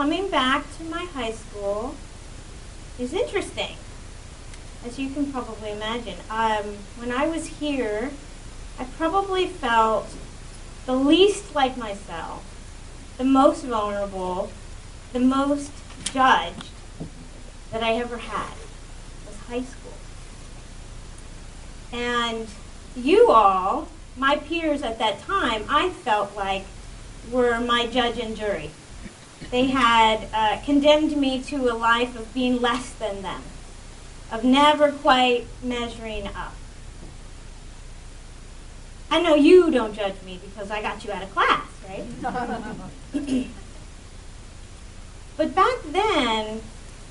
coming back to my high school is interesting, as you can probably imagine. When I was here, I probably felt the least like myself, the most vulnerable, the most judged that I ever had was high school. And you all, my peers at that time, I felt like were my judge and jury. They had condemned me to a life of being less than them, of never quite measuring up. I know you don't judge me because I got you out of class, right? But back then,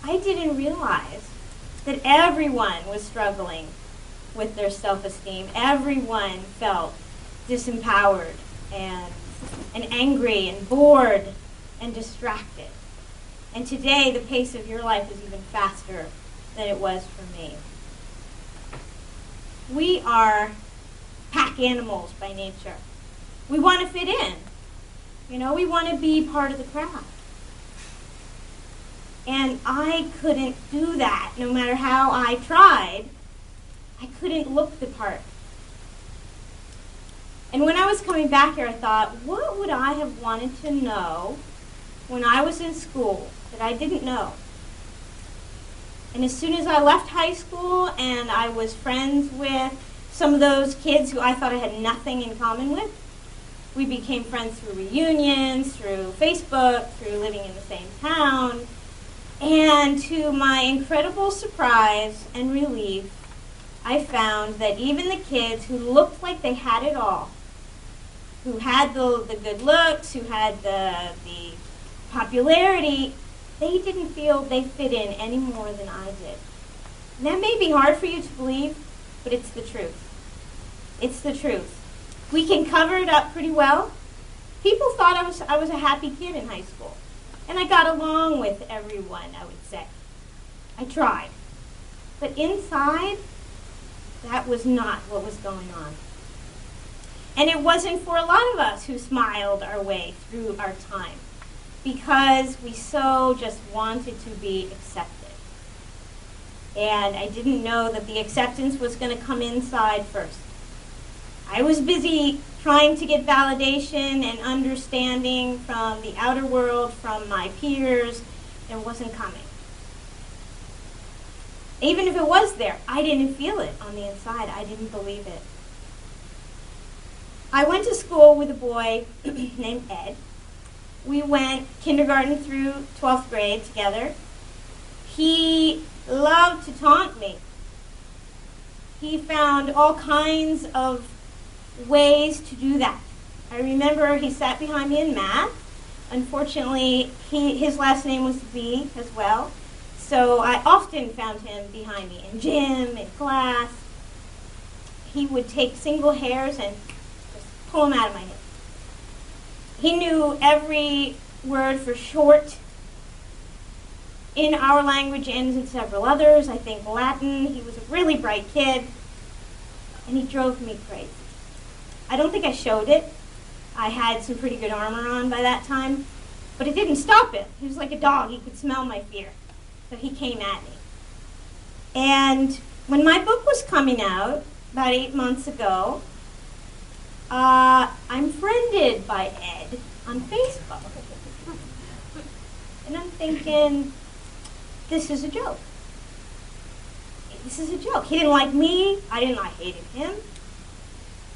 I didn't realize that everyone was struggling with their self-esteem. Everyone felt disempowered and angry and bored and distracted. And today, the pace of your life is even faster than it was for me. We are pack animals by nature. We want to fit in. You know, we want to be part of the crowd. And I couldn't do that. No matter how I tried, I couldn't look the part. And when I was coming back here, I thought, what would I have wanted to know when I was in school that I didn't know? And as soon as I left high school and I was friends with some of those kids who I thought I had nothing in common with, we became friends through reunions, through Facebook, through living in the same town. And to my incredible surprise and relief, I found that even the kids who looked like they had it all, who had the good looks, who had the popularity, they didn't feel they fit in any more than I did. And that may be hard for you to believe, but it's the truth. It's the truth. We can cover it up pretty well. People thought I was a happy kid in high school. And I got along with everyone, I would say. I tried. But inside, that was not what was going on. And it wasn't for a lot of us who smiled our way through our time, because we so just wanted to be accepted. And I didn't know that the acceptance was going to come inside first. I was busy trying to get validation and understanding from the outer world, from my peers. It wasn't coming. Even if it was there, I didn't feel it on the inside. I didn't believe it. I went to school with a boy named Ed. We went kindergarten through 12th grade together. He loved to taunt me. He found all kinds of ways to do that. I remember he sat behind me in math. Unfortunately, his last name was B as well. So I often found him behind me in gym, in class. He would take single hairs and just pull them out of my head. He knew every word for short in our language and in several others. I think Latin. He was a really bright kid, and he drove me crazy. I don't think I showed it. I had some pretty good armor on by that time, but it didn't stop him. He was like a dog. He could smell my fear. So he came at me. And when my book was coming out, about 8 months ago, I'm friended by Ed on Facebook. And I'm thinking, this is a joke. This is a joke. He didn't like me. I hated him.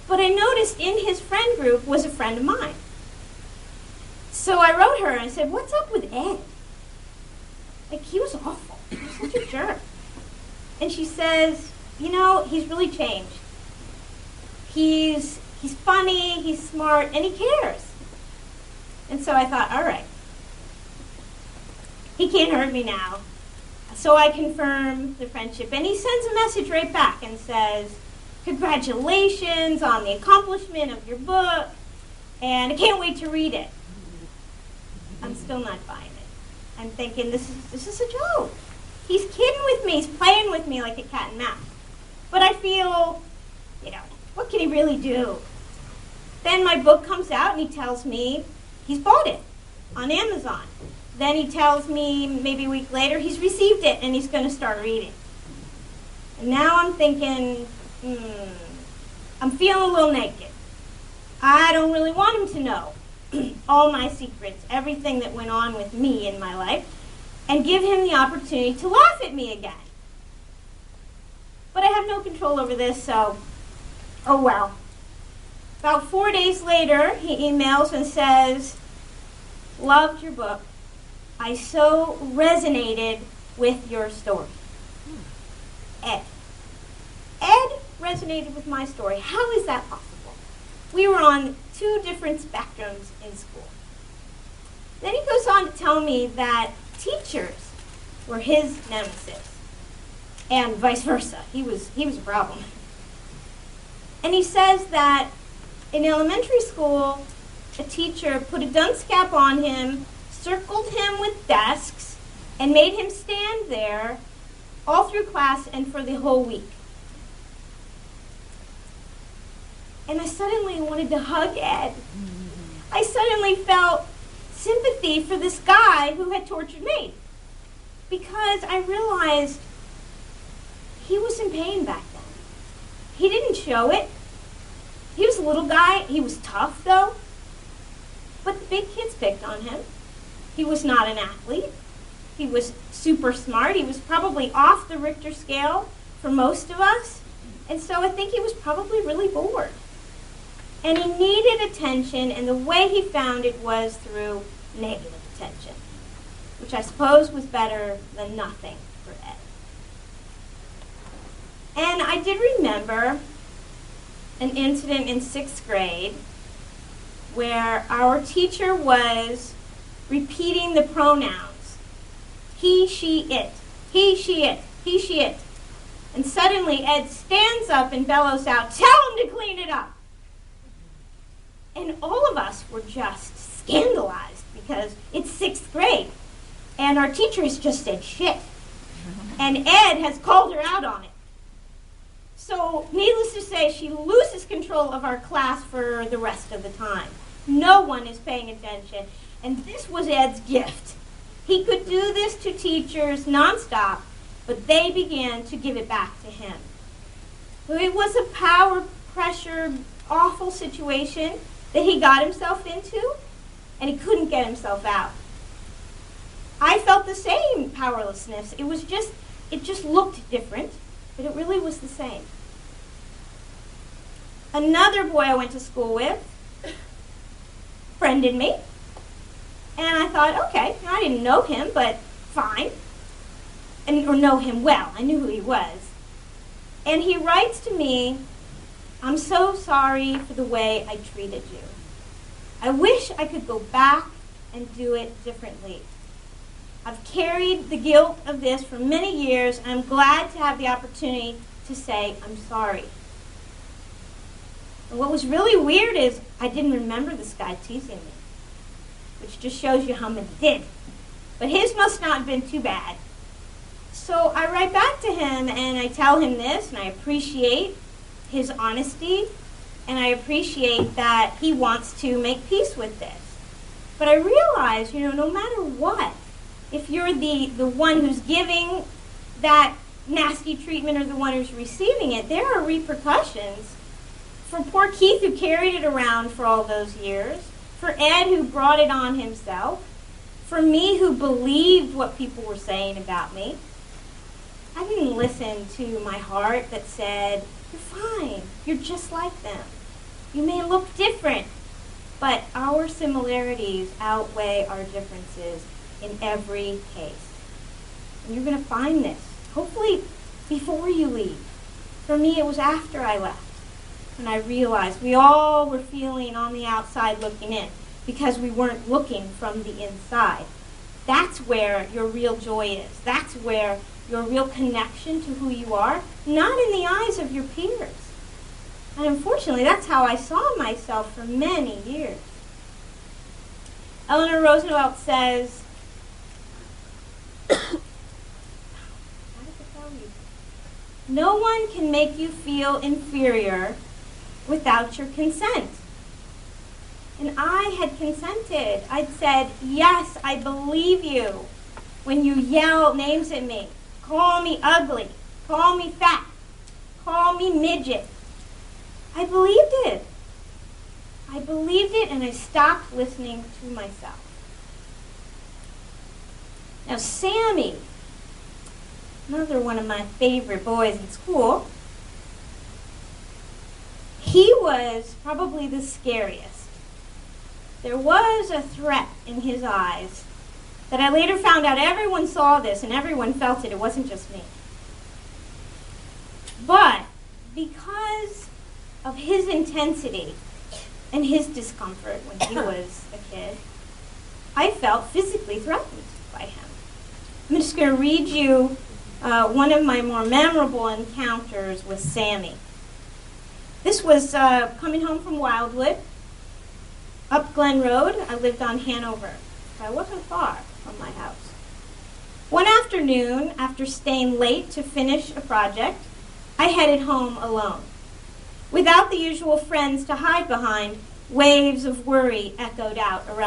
But I noticed in his friend group was a friend of mine. So I wrote her and I said, what's up with Ed? Like, he was awful. He was such a jerk. And she says, you know, he's really changed. He's funny, he's smart, and he cares. And so I thought, all right, he can't hurt me now. So I confirm the friendship. And he sends a message right back and says, congratulations on the accomplishment of your book, and I can't wait to read it. I'm still not buying it. I'm thinking, this is a joke. He's kidding with me. He's playing with me like a cat and mouse. But I feel, you know, what can he really do? Then my book comes out and he tells me he's bought it on Amazon. Then he tells me maybe a week later he's received it and he's going to start reading. And now I'm thinking, I'm feeling a little naked. I don't really want him to know all my secrets, everything that went on with me in my life, and give him the opportunity to laugh at me again. But I have no control over this, so, oh well. About 4 days later, he emails and says, "Loved your book. I so resonated with your story." Ed. Ed resonated with my story. How is that possible? We were on 2 different spectrums in school. Then he goes on to tell me that teachers were his nemesis, and vice versa. He was a problem. And he says that in elementary school, a teacher put a dunce cap on him, circled him with desks, and made him stand there all through class and for the whole week. And I suddenly wanted to hug Ed. I suddenly felt sympathy for this guy who had tortured me, because I realized he was in pain back then. He didn't show it. He was a little guy. He was tough, though. But the big kids picked on him. He was not an athlete. He was super smart. He was probably off the Richter scale for most of us. And so I think he was probably really bored. And he needed attention, and the way he found it was through negative attention, which I suppose was better than nothing for Ed. And I did remember an incident in 6th grade where our teacher was repeating the pronouns. He, she, it. He, she, it. He, she, it. And suddenly Ed stands up and bellows out, "Tell him to clean it up." And all of us were just scandalized because it's 6th grade. And our teacher has just said shit. And Ed has called her out on it. So, needless to say, she loses control of our class for the rest of the time. No one is paying attention. And this was Ed's gift. He could do this to teachers nonstop, but they began to give it back to him. It was a power, pressure, awful situation that he got himself into, and he couldn't get himself out. I felt the same powerlessness. It just looked different, but it really was the same. Another boy I went to school with friended me, and I thought, okay, I didn't know him, but fine, or know him well. I knew who he was. And he writes to me, "I'm so sorry for the way I treated you. I wish I could go back and do it differently. I've carried the guilt of this for many years, and I'm glad to have the opportunity to say I'm sorry." And what was really weird is I didn't remember this guy teasing me, which just shows you how many did. But his must not have been too bad. So I write back to him, and I tell him this, and I appreciate his honesty, and I appreciate that he wants to make peace with this. But I realize, no matter what, if you're the one who's giving that nasty treatment or the one who's receiving it, there are repercussions. For poor Keith, who carried it around for all those years, for Ed, who brought it on himself, for me, who believed what people were saying about me. I didn't listen to my heart that said, "You're fine, you're just like them. You may look different, but our similarities outweigh our differences in every case." And you're going to find this, hopefully before you leave. For me, it was after I left when I realized we all were feeling on the outside looking in because we weren't looking from the inside. That's where your real joy is. That's where your real connection to who you are, not in the eyes of your peers. And unfortunately, that's how I saw myself for many years. Eleanor Roosevelt says, "No one can make you feel inferior without your consent. And I had consented. I'd said, yes, I believe you when you yell names at me. Call me ugly. Call me fat. Call me midget. I believed it. I believed it, and I stopped listening to myself. Now, Sammy, another one of my favorite boys in school, he was probably the scariest. There was a threat in his eyes that I later found out everyone saw this and everyone felt it. It wasn't just me. But because of his intensity and his discomfort when he was a kid, I felt physically threatened by him. I'm just going to read you one of my more memorable encounters with Sammy. This was coming home from Wildwood, up Glen Road. I lived on Hanover, so I wasn't far from my house. One afternoon, after staying late to finish a project, I headed home alone. Without the usual friends to hide behind, waves of worry echoed out around